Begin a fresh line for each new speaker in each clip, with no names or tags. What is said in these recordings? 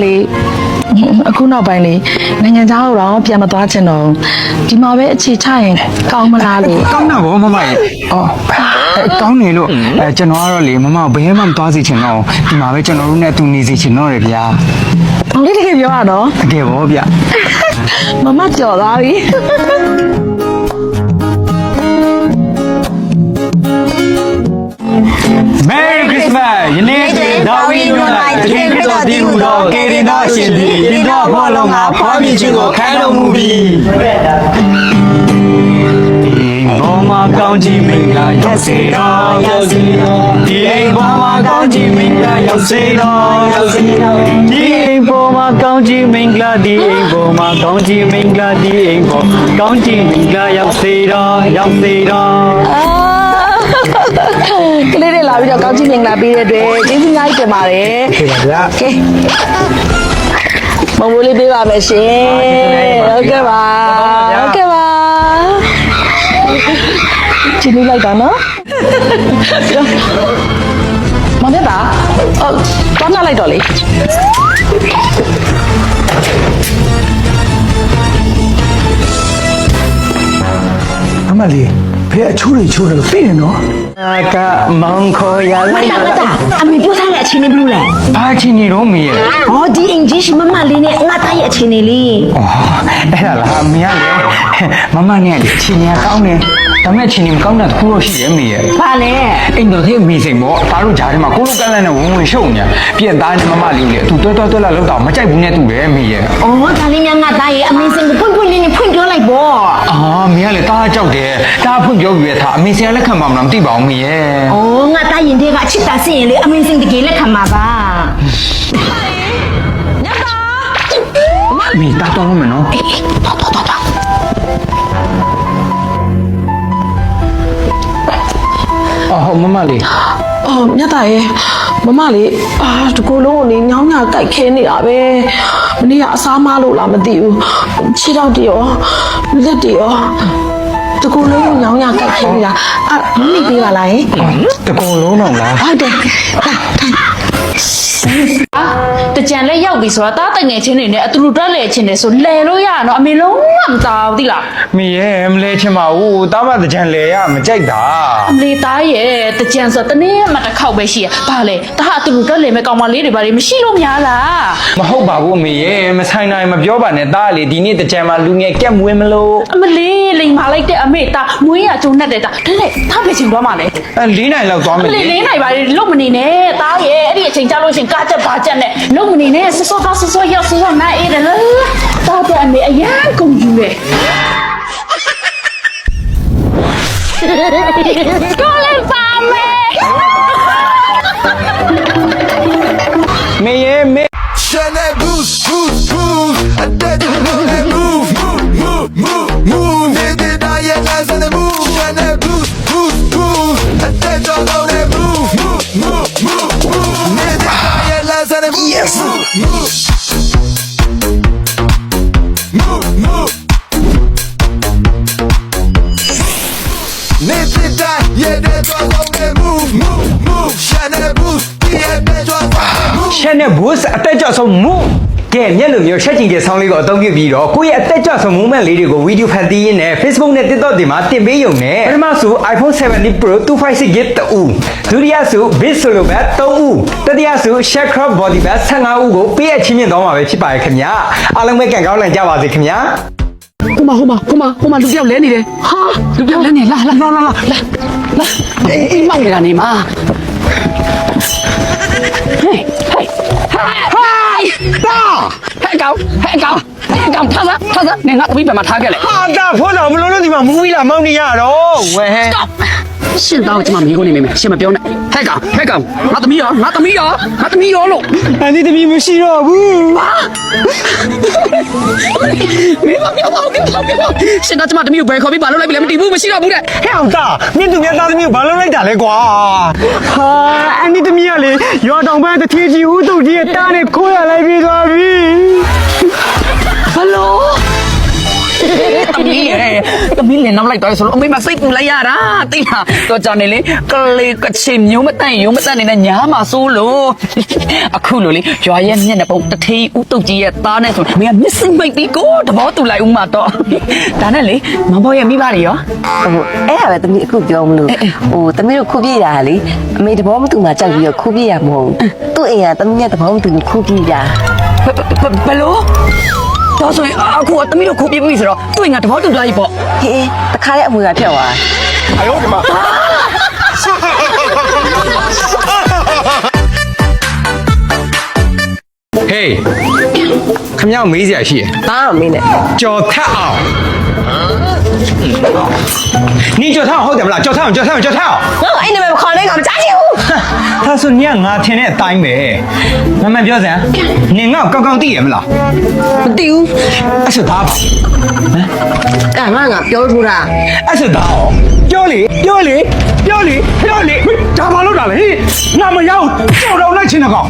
လေအခုနောက်ပိုင်းလေနိုင်ငံသားတော့ပြန်မသွားချင်တော့ဒီမှာပဲအခြေချရင်ကောင်းမလားလို့
ကောင်းတာဗောမမရေအော်ကောင်းနေလို့ကျွန်တော်ကတော့လေမမဘယ်မှမသွားစေချင်တော့ဒီမှာပဲကျွန်တော်တို့နဲ့အတူနေစေချင်တော့တယ်ဗျာ
။အောင်လေးတကယ်ပြောရတော့
တကယ်ဗောဗျ
မမကြော်သွားပြီ
Merry Christmas ယနေ့ဒါဝိဒ်တို့၌တခင်ခရစ်တော်တည်ဟူသောကေရင်သားရှင်သည်ဒီတော့ဘောလုံးကဖွားမြင်ခြင်းကိုခံတော်မူပြီဘောမကောင်းကြီးမင်္ဂလာရောက်စေတော်ရောက်စေတော်ဒီအိမ်ဘောမကောင်းကြီးမင်္ဂလာရောက်စေတော်ရောက်စေတော်ဒီအိမ်ဘောမကောင်းကြီးမင်္ဂလာဒီအိမ်ဘောမကောင်းကြီးမင်္ဂလာဒီအိမ်ဘောကောင်းကြီးမင်္ဂလာရောက်စေတော်ရောက်စေတော်
။ကလေးတွေလာပြီးတော့ကောင်းချီးမင်္ဂလာပေးတဲ့အတွက်ကျေးဇူးများကြီးတင်ပါတယ်။
ဟုတ်ပါဗျာ
။ကဲမမိုးလေးပေးပါမယ်ရှင်။ဟုတ်ကဲ့ပါ။ဟုတ်ကဲ့ပါ။ချင်းလိုက်တာနော်။မမြတ်တာတောင်းလိုက်တော့လေ
အမလေးဖေအချိုးတွေချိုးတယ်လို့သိနေနော်
ကမောင်ခေါ်ရလိုက်
မတာအမေပြောထားတဲ့အချိန်နဲ့ဘလို့လဲ
ဘာချင်းနေတော့မေးရ
ဟောဒီအင်ဂျင်ရှိမမလေးနဲ့ငါသားရဲ့အချိန်နဲ့လေ
อ๋อအဲ့ဒါလားမရလေမမနဲ့ချင်းနေကောင်းတယ်ဒါမဲ့ချင်းနေမကောင်းတာတစ်ခုတော့ရှိတယ်မေးရ
ဘာလဲ
အိမ်တော်သေးမေးစိမ်ပေါ့ဒါတို့ဂျားထဲမှာကိုလိုကန်းလန်းနဲ့ဝင်ဝင်ရှုံနေပြန်သားနဲ့မမလေးလေသူတွဲတွဲလာလောက်တော့မကြိုက်ဘူးနဲ့တူတယ်မေးရ
ဩဒါလေးများငါသားရဲ့အမေစင်ကိုပွင့်ပွင့်လေးနဲ့ဖွင့်ပြောလိုက်ပေါ့
အာမေးရလေတားကြောက်တယ်တားဖွင့်ပြောပြီးရထားအမေစင်ကလက်ခံပါမလားမသိပါဘူးမေးရ
ဩငါသားရင်တဲ့ကအချစ်တာစင်ရင်လေအမေစင်တကယ်လက်ခံမှာပါ
မေးတားတော့မယ်နော် အော်မမလေး
။အော်မြတ်တာရဲ့မမလေးဒီကိုလုံးကိုနေညောင်းညာကြိုက်ခဲနေတာပဲ။မနေ့ကအစားမလို့လားမသိဘူး။ခြေထောက်တရောလက်တရောဒီကိုလုံးကိုညောင်းညာကြိုက်ခဲနေတာမမိပေးပါလားယင်
တကုံလုံးတော့လား
။ဟုတ်တယ်။
တကြံလဲရောက်ပြီဆိုတော့တားတိုင်ငယ်ချင်းတွေနဲ့အတူတူတွက်လဲချင်းတွေဆိုလဲလို့ရရနော်အမေလုံးဝမသားဘူးသိလား
မေးရမလဲချင်ပါဘူးတားမတကြံလေရမကြိုက်တာ
အမေသားရဲ့တကြံဆိုတနေ့မှတစ်ခေါက်ပဲရှိရဘာလဲတားအတူတူတွက်လဲမဲ့ကောင်မလေးတွေဘာတွေမရှိလို့များလား
မဟုတ်ပါဘူးအမေရဲ့မဆိုင်နိုင်မပြောပါနဲ့တားလေဒီနေ့တကြံမှာလူငယ်ကက်မွေးမလို့
အမလေးလိန်မာလိုက်တဲ့အမေသားမွေးရကျုံနဲ့တဲ့တာဒါနဲ့ထားပဲချင်းသွားမှလဲ
၄နိုင်လောက်သွားမယ်
အမလေးလေးနိုင်ပါလေလုံမနေနဲ့သားရဲ့အဲ့ဒီအချိန်ကြာလို့ရှင်ကားချက်ပါချက်နဲ့လုံမနေနဲ့စောစောရောက်စောနိုင်အေးတယ်လားတားတဲ့အမေအရန်ကုန်ယူတယ်ကိုလည်းပါမယ်
မေရဲ့မေ
Chanel boost, boost, boost. I did the move, move, move, move, move. Did the diet dance and the move. Chanel boost, boost, boost. I did the move, move, move, move, move. Did the diet dance and the move. Yes. Move, move, move. Did the diet dance and the move, move, move. Chanel boost, yeah, dance and the move.
ရှက်နဲ့ဘုစ်အတက်ကြဆုံးမူကဲမျက်လုံးမျိုးရှက်ချင်တဲ့ဆောင်းလေးကိုအသုံးပြုပြီးတော့ကိုယ့်ရဲ့အသက်ကြဆုံး moment လေးတွေကိုဗီဒီယိုဖန်တီးရင်းနဲ့ Facebook နဲ့ TikTok တွေမှာတင်ပေးရုံနဲ့ပထမဆို iPhone 17 Pro 256GB 2ဦးဒုတိယဆို Bit Solo Bag 3ဦးတတိယဆို Share Crop Body Bag 15ဦးကိုပေးအပ်ချင်းမြင့်သွားမှာပဲဖြစ်ပါရဲ့ခင်ဗျာအားလုံးပဲကံကောင်းနိုင်ကြပါစေခင်ဗျာ
ဟိုမှာလူတယောက်လဲနေတယ်ဟာလူတယောက်လဲနေလာအေးမောက်နေတာနေမှာဟေးဟေးဟဲ့ကောင်ထားစားနေငါအဝိပမှာထားခဲ့လေ
ဟာတာဖိုးတော်မလို့လို့ဒီမှာမူးကြီးလာမောင်းနေရတော့ဝဲဟဲ
ရှင်တော့ကျွန်မမိကိုနေမယ်ရှင်မပြောနဲ့ဟဲ့ကောင်ငါသမီးရောလို့
အန်ဒီတမီမရှိတော့ဘူး
မင်းမပြောပါဘူးရှင်တော့ကျွန်မသမီးကိုဘယ်ခေါ်ပြီးဘာလုပ်လိုက်ပြီလဲမသိဘူးမရှိတော့ဘူးတဲ့
ဟဲ့အောင်တာမြင့်သူမြတ်သားသမီးကိုဘာလုပ်လိုက်တာလဲကွာဟာအန်ဒီတမီကလေရွာတောင်ပန်းတထေးကြီးဦးတုတ်ကြီးရဲ့တားနဲ့ခိုးရလိုက်ပြီးသွားပြီ
ဟယ်လိုသမီးရဲ့
သမီးလင်နောက်လိုက်သွားဆိုလို့အမေမစိတ်ပူလိုက်ရတာသိလားတော့ကြောင့်နေလေကလေးကချင်မျိုးမတန့်ရုံမတန့်နေတဲ့ညာမှာစိုးလို့အခုလိုလေရွာရဲ့မျက်နှာပုံတထေးဦးတုတ်ကြီးရဲ့သားနဲ့ဆိုမင်းကမျက်စိမိတ်ပြီးကိုတဘောတူလိုက်ဦးမှာတော့ဒါနဲ့လေမဘောရဲ့မိဘတွေရော
အဲ့ဒါပဲသမီးအခုပြောမလို့သမီးတို့ခုပြည့်တာလေအမေတဘောမတူမှကြောက်ပြီးတော့ခုပြည့်ရမဟုတ်သူ့အိမ်ကသမီးနဲ့တဘောမတူဘူးခုပြည့်တာ
ဘယ်လိုတော့ဆိုရင်အခုကသမီးတို့ခုပြပြီဆိုတော့သူ့ငါတဘောတူလာပြီပေါ့
ဟေးတခါလေးအမွေကဖြတ်သွား
哎呦我的妈！
ဟေးခမောက်မေးစရာရှိရယ်
ဘာမှမင်းနဲ့
ကြော်ထက်အောင်你ကြော်ထက်အောင်ဟုတ်တယ်မလားကြော်ထက်အောင်
ငါအဲ့နာမည်မခေါ်နဲ့ငါမကြားချင်ဘူး
他说你ငါထင်တဲ့အတိုင်းပဲမမှန်ပြောစမ်းနင်ငါ့ကိုကောင်းကောင်းသိရမလား
မသိဘူး
အဲ့ဆိုဒါပါ
အဲ့ငါပြောထူတာ
အဲ့ဆိုဒါပြောလေဒါဘာလို့တာလဲငါမရောက်ကြော်တော့လိုက်ချင်တဲ့ကောင်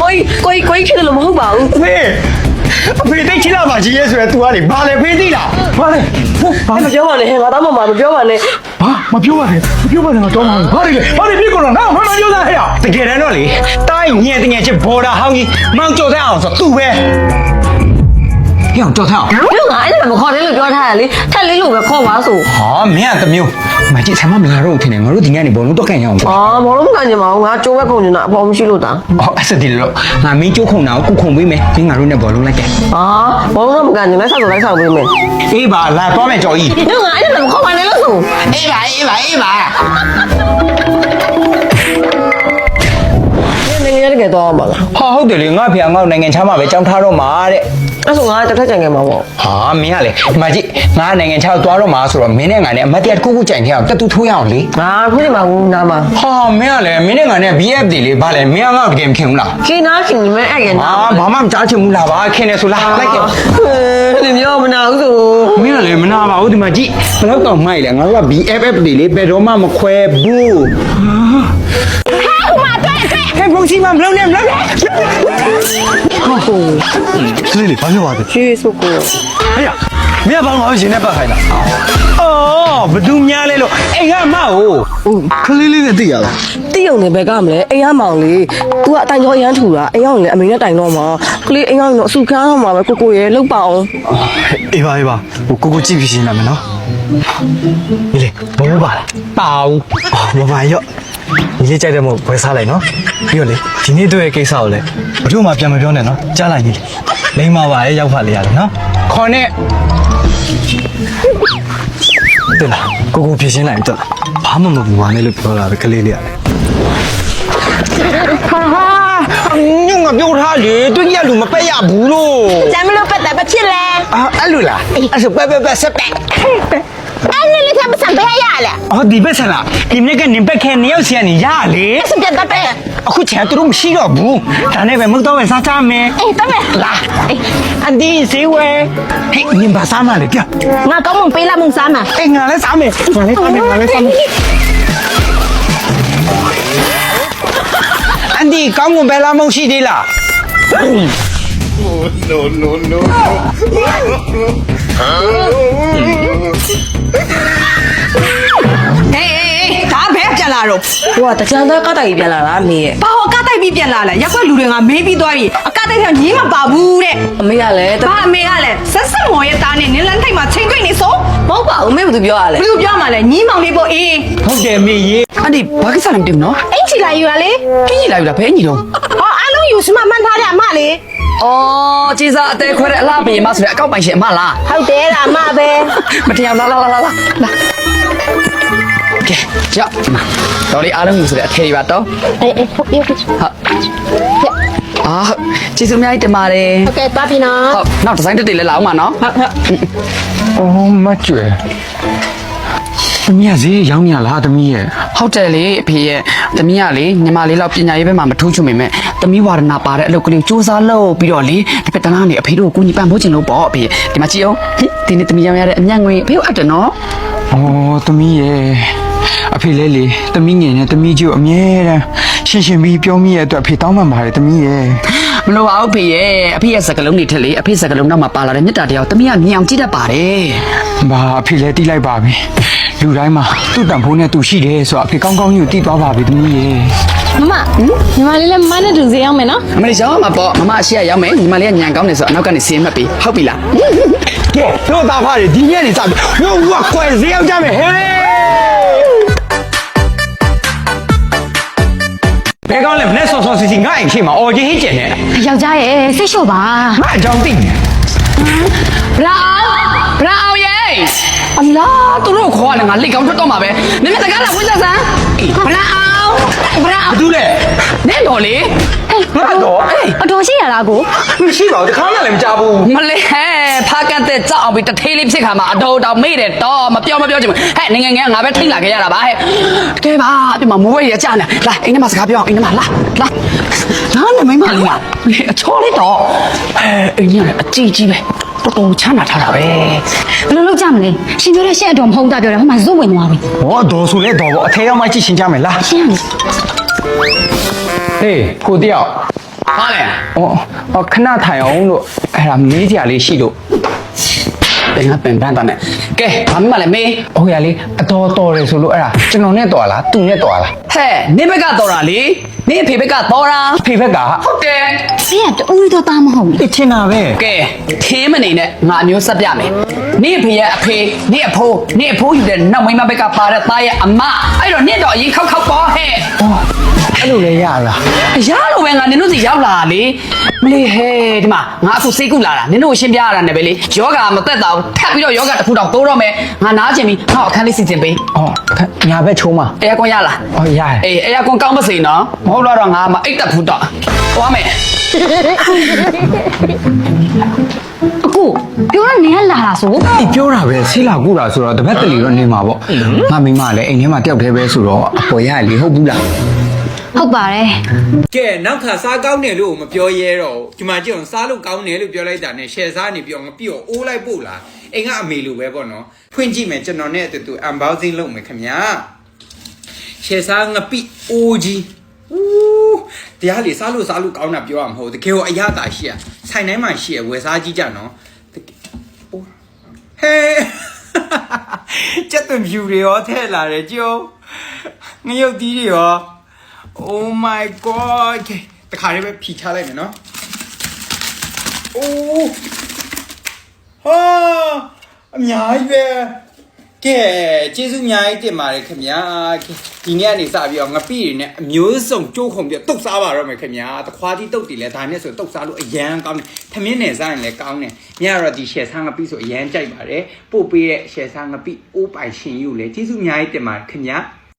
ကိုကြီးဖြစ်တယ်လို့မဟုတ်ပါဘူး
အဖေတိတ်ချလာပါကြီးရဲ့ဆိုရယ် तू ကလေဘာလဲဖေးသိလားဘာလဲ
မပြောပါနဲ့ဟဲ့ငါတော့မပြောပါနဲ့
ဘာမပြောပါနဲ့ငါတော့မှာဘာတွေပြစ်ကုန်တော့နောက်မှမပြောသားဟဲ့
တကယ်တမ်းတော့လေတိုင်းညံတငယ်ချင်းဘော်ဒါဟောင်းကြီးမောင်ကြော်ထက်အောင်ဆိုသူပဲဟဲ့အောင်ကြော်ထက်အောင်
ပြောငါအဲ့နာမည်မခေါ်နဲ့လို့ပြောထားတယ်လေထက်လေးလို့ပဲခေါ်ပါဆို
ဟာမင်းကတမျိုးမကြည့်ဆမ်းမမလာတော့ထင်တယ်ငါတို့ဒီညနေဘောလုံးတော့ကန်ရအောင်ပေါ့
ဘောလုံးမကန်ကြပါဘူးငါကြိုးပဲခုန်နေတာအပေါ်မရှိလို့တာ
အော်အဲ့စဒီလို့ငါမင်းကျိုးခုံတာကိုခုံပေးမယ်မင်းငါတို့နဲ့ဘောလုံးလိုက်တယ်
ဘောလုံးတော့မကန်ကြလိုက်ဆောက်ပေးမယ်
အေးပါလာတော့မယ်ကြော်ကြီး
ပြောငါအဲ့နာမည်မခေါ်ပါနဲ့လို့ဆို
အေးပါ
နေရတကယ်တော့ပါလား
ဟာဟုတ်တယ်လေငါဖေငါ့နိုင်ငံခြားမှာပဲကြောင်းထားတော့မှာတဲ့
အဲ့ဆိုငါတစ်ခါကြံခဲ့မှာပေါ့
ဟာမင်းကလေဒီမှာကြည့်ငါနိုင်ငံခြားသွားတော့မှာဆိုတော့မင်းနဲ့ငါနဲ့အမတ်တရတစ်ခုခုကြိုင်ခဲ့အောင်တက်တူထိုးရအောင်လေ
ငါခုနေမှာဘူးနားမှာ
ဟာမင်းကလေမင်းနဲ့ငါနဲ့ BF တွေလေဗာလေမင်းကငါ့ကိုတကယ်မခင်ဘူးလား
ခင်နာခင်နေမဲ့အဲ့ရနာ
ဟာဘာမှမကြားချင်ဘူးလားဗာခင်နေဆိုလားလိုက်ကြ
နေပြောမနာဘူးဆို
မင်းကလေမနာပါဘူးဒီမှာကြည့်ဘယ်တော့တော့မိုက်လေငါတို့က BFF တွေလေဘယ်တော့မှမခွဲဘူးဟဲ့ဘုံစီမမလုံးနဲ့
ကလေးလေးဘာပြောပါလဲ
ရွှေစုကို
ဟဲ့မင်းကဘာမှမရှင်နဲ့ပတ်ခိုင်းတာ
အော်ဘသူများလဲလို့အိမ်ကမဟုတ်
ကလေးလေးနဲ့သိရလား
တိယုံနေဘက်ကမလဲအိမ်ရမောင်လေး तू ကအတိုင်ကျော်အရန်ထူတာအိမ်ရောက်ရင်လည်းအမေနဲ့တိုင်တော့မှာကလေးအိမ်ရောက်ရင်တော့အစုခန်းတော့မှာပဲကိုရဲ့လောက်ပါအောင်
အေးပါကိုကြည့်ပြီးရှင်းလာမယ်နော်ဒီလေဘောပါလား
ပါဘူး
အော်မရော့ဒီလေးကြိုက်တယ်မို့ဝယ်စားလိုက်နော်ပြီးတော့လေဒီနေ့တွေ့ရဲ့ကိစ္စကိုလေဘယ်သူမှပြန်မပြောနဲ့နော်ကြားလိုက်ကြီးလိမ့်မပါရဲ့ရောက်ဖတ်လေးရတယ်နော်
ခေါ်နဲ့
对了，姑姑撇心来的，ဘာမှမပူပါနဲ့လို့ပြောတာပဲကလေးလေးရတယ်
ဟာညငါပြောထားလေတွေ့ရလူမပက်ရဘူးလို့
咱们都不得不去嘞，
အဲ့လိုလားအဲ့ဆိုပက်ဆက်ပက်
哎，你看不上不下了，
အော်ဒီပက်ဆန်လားဒီမြက်ကနင်ပက်ခဲနေရောက်စီကနေရလေ
是别的呗，
အခုချင်သူတို့မရှိတော့ဘူးဒါနဲ့ပဲမုတ်တော့ပဲစားချမယ်
哎，得呗，
လာအန်ဒီဈေးဝယ်ဟေးနင်ဘာစားမလဲပြ
我搞梦背了梦啥嘛，
အေးငါလည်းစားမယ်ငါလည်းစားမယ်အန်ဒီကောင်းကုန်ပဲလားမဟုတ်ရှိသေးလား
No, no, no.
ဟေးဒါဘဲပြန်လာတော့
ဟိုကတကြံသားကတိုက်ပြန်လာတာအမေရဲ့
ဘာဟောကတိုက်ပြီးပြန်လာလဲရက်ွက်လူတွေကမေးပြီးသွားပြီအကတိုက်ကညီးမပါဘူးတဲ့
အမေကလည်း
ဘာအမေကလည်းဆက်ဆက်မော်ရဲ့သားနဲ့နင်းလန်းထိတ်မှာချိန်တွေ့နေဆို
မဟုတ်ပါဘူးအမေဘာသူပြောရလဲ
ဘယ်လိုပြောမှလဲညီးမောင်လေးပေါ့အေး
ဟုတ်တယ်မေရေ
အဲ့ဒီဘာကိစ္စလဲမသိဘူးနော်
哎，起来有了嘞，
ကြီးကြီးလာပြီလားဘဲညီတော့
哦，阿龙有什么mand他的妈嘞？
အော်ကြီးစားအသေးခွဲတဲ့အလားပြေမဆိုတဲ့အကောက်ပိုင်ရှင်အမလား
好的啦，妈呗，
မတရားလာကဲကြောက်တော်လေးအားလုံးယူဆိုတဲ့အထေးပါတော့
哎哎，好，别不错，
ဟုတ်အာကျေးဇူးအများကြီးတင်ပါတယ်
OK，爸比呢？
ဟုတ်နောက်ဒီဇိုင်းတက်တွေလည်းလာအောင်ပါနော်ဟုတ်
အော်မကျွဲသမီးကဈေးရောင်းရလားသမီးရဲ့
ဟုတ်တယ်လေအဖေရဲ့သမီးကလေညီမလေးလောက်ပညာရေးဘက်မှာမထိုးချွတ်မိမဲ့သမီးဝါဒနာပါတဲ့အလုပ်ကလေးစူးစမ်းလုပ်ပြီးတော့လေဒီပက်တနာနေအဖေတို့ကိုကူညီပံ့ပိုးချင်လို့ပေါ့အဖေဒီမှာကြည့်အောင်ဒီနေ့သမီးရောင်းရတဲ့အမျက်ငွေအဖေကိုအပ်တယ်နော်
အော်သမီးရဲ့အဖေလဲလေသမီးငယ်နဲ့သမီးကြီးကိုအမြဲတမ်းရှင်းပြီးပြောမိရဲ့အတွက်အဖေတောင်းပန်ပါတယ်သမီးရဲ့
မလို့အောင်ဖေရဲ့အဖေရဲ့စကလုံးတွေထက်လေအဖေစကလုံးနောက်မှာပါလာတဲ့မြတ်တာတရားတမီးကမြင်အောင်ကြည့်တတ်ပါတယ်
ဘာအဖေလည်းတီးလိုက်ပါပြီလူတိုင်းမှာသူ့တန်ဖိုးနဲ့သူရှိတယ်ဆိုတော့အဖေကောင်းကောင်းကြီးကိုတီးသွားပါပြီသမီးရေ
မမညီမလေးလည်းမမနဲ့တူစေအောင်မယ်နော်
မလေးရောက်မှာပေါ့မမရှိရရောက်မယ်ညီမလေးကညံကောင်းနေဆိုအနောက်ကနေစင်းမှတ်ပြီးဟုတ်ပြီလား
ကဲတို့သားဖားတွေဒီညနေစပြီဟိုကကွယ်ဈေးရောက်ကြမယ်ဟေးဘယ်ကောင်းလဲမနဲ့ဆော်ဆော်စီစီငါ့အိမ်ရှိမှာအော်ကြီးဟင်းကျင်နေ
ယောက်ျားရဲ့စိတ်လျှော့ပါ
ငါအကြောင်းသိနေ
ဘရာအောင်ရဲ့အလားသူတို့ခေါ်တယ်ငါလက်ကောင်းထွက်တော့မှာပဲနင်မတကားလာဝိဇ္ဇာဆန်းဘရာအောင်
ဘာတူလဲ
နဲ့တော်လေ
ငါတော့
အတော်ရှိရလားကို
မရှိပါဘူးတခါမှလည်းမကြဘူး
မလေးဟဲ့ဖားကတ်တဲ့ကြောက်အောင်ပြီးတထေးလေးဖြစ်ခါမှာအတော်တော်မေ့တယ်တော့မပြောချင်ဘူးဟဲ့ငငယ်ငါပဲထိလာခဲ့ရတာပါဟဲ့ကဲပါဒီမှာမိုးဝဲရကြနေလာအိမ်ထဲမှာစကားပြောအောင်အိမ်ထဲမှာလာနဲ့မိမလေးအချောလေးတော့အိမ်ကြီးကအကြီးကြီးပဲတော်တော်ချမ်းသာထားတာပဲ
ဘယ်လိုလုပ်ကြမလဲရှင်ပြောတဲ့ရှင့်အတော်မဟုတ်တာပြောတယ်ဟိုမှာဇွတ်ဝင်သွားပြီ
ဟောဒေါ်ဆိုလဲဒေါ်ပေါ့အထဲရောက်မှကြည့်ရှင်ကြမယ်လား
ရှင်းရမယ်
ဟေးကိုတယောက်
ဟာလေ
ဟောခဏထိုင်အောင်လို့အဲ့ဒါမေးကြလေးရှိလို့
တင်ငါပင်ပန်းတာနဲ့ကဲဘာမှမလဲမေး
ဟုတ်ရလေအတော်တော်တယ်ဆိုလို့အဲ့ဒါကျွန်တော်နဲ့တော်လားသူနဲ့တော်လား
ဟဲ့နင်းဘက်ကတော်တာလေနင်းအဖေဘက်ကတော်တာ
ဖေဘက်က
ဟုတ်တယ်
ဖေးကတူရီတော့တာမဟုတ်ဘူး
သိချင်တာပဲ
ကဲထင်းမနေနဲ့ငါမျိုးဆက်ပြမယ်နင့်အဖေရဲ့အဖေနင့်အဖိုးယူတဲ့နောက်မိန်းမဘက်ကပါတဲ့သားရဲ့အမအဲ့တော့နင့်တော့အရင်ခောက်ပေါ်ဟဲ့
အဲ့လိုလဲရလား
ရလို့ပဲငါနင်တို့စီရောက်လာလေမလေးဟဲ့ဒီမှာငါအခုစေးကုလာတာနင်တို့ကိုရှင်းပြရတာနဲ့ပဲလေယောဂမသက်တာဘူးထပ်ပြီးတော့ယောဂတစ်ခုတော့တိုးတော့မယ်ငါနားကျင်ပြီးငါ့အခန်းလေးစီစဉ်ပေး
ဟောညာဘက်ချိုးမှာ
အေးကွန်ရလား
ဟောရတယ်
အေးအေးကွန်ကောင်းမစေနော်မဟုတ်တော့ငါမအိတ်တက်ဘူးတော့သွားမယ်
အခုပြောရနေရလာလားဆို
ဒီပြောတာပဲဆေးလာကူတာဆိုတော့တပတ်တလီတော့နေမှာပေါ့ငါမိမလည်းအိမ်ထဲမှာတယောက်တည်းပဲဆိုတော့အပေါ်ရလေဟုတ်ဘူးလား
ဟုတ်ပါတယ်
ကဲနောက်ခါစားကောင်းတယ်လို့မပြောရဲတော့ဒီမှာကြည့်အောင်စားလို့ကောင်းတယ်လို့ပြောလိုက်တာနဲ့ရှယ်စားနေပြောငါပြီးတော့အိုးလိုက်ပို့လာအိမ်ကအမေလိုပဲပေါ့နော်ဖွင့်ကြည့်မယ်ကျွန်တော်နဲ့အတူတူ unboxing လုပ်မယ်ခင်ဗျာရှယ်စားငါပြီးအိုးကြီးဦးတရားလေစားလို့ကောင်းတာပြောရမှာမဟုတ်တကယ်ကိုအရသာရှိရဆိုင်တိုင်းမှာရှိရဝယ်စားကြည့်ကြနော်ဟဲစက်သွန်ဖြူတွေရောထည့်လာတယ်ကြိုးငရုတ်သီးတွေရော Oh my god တခါလေးပဲဖြီချလိုက်မယ်နော်အိုးဟာအများကြီးပဲကဲကျေးဇူးအများကြီးတင်ပါတယ်ခင်ဗျာဒီနေ့ကနေစပြီးတော့ငပိတွေနဲ့အမျိုးစုံကြိုးခုံပြီးတုတ်စားပါတော့မယ်ခင်ဗျာတခွားတီးတုတ်တီလဲဒါနဲ့ဆိုတုတ်စားလို့အရန်ကောင်းတယ်ထမင်းနယ်စားရင်လည်းကောင်းတယ်မြတ်တော့ဒီရှယ်ဆန်းငပိဆိုအရန်ကြိုက်ပါတယ်ပို့ပေးတဲ့ရှယ်ဆန်းငပိအိုးပိုင်ရှင်ယူလေကျေးဇူးအများကြီးတင်ပါတယ်ခင်ဗျာ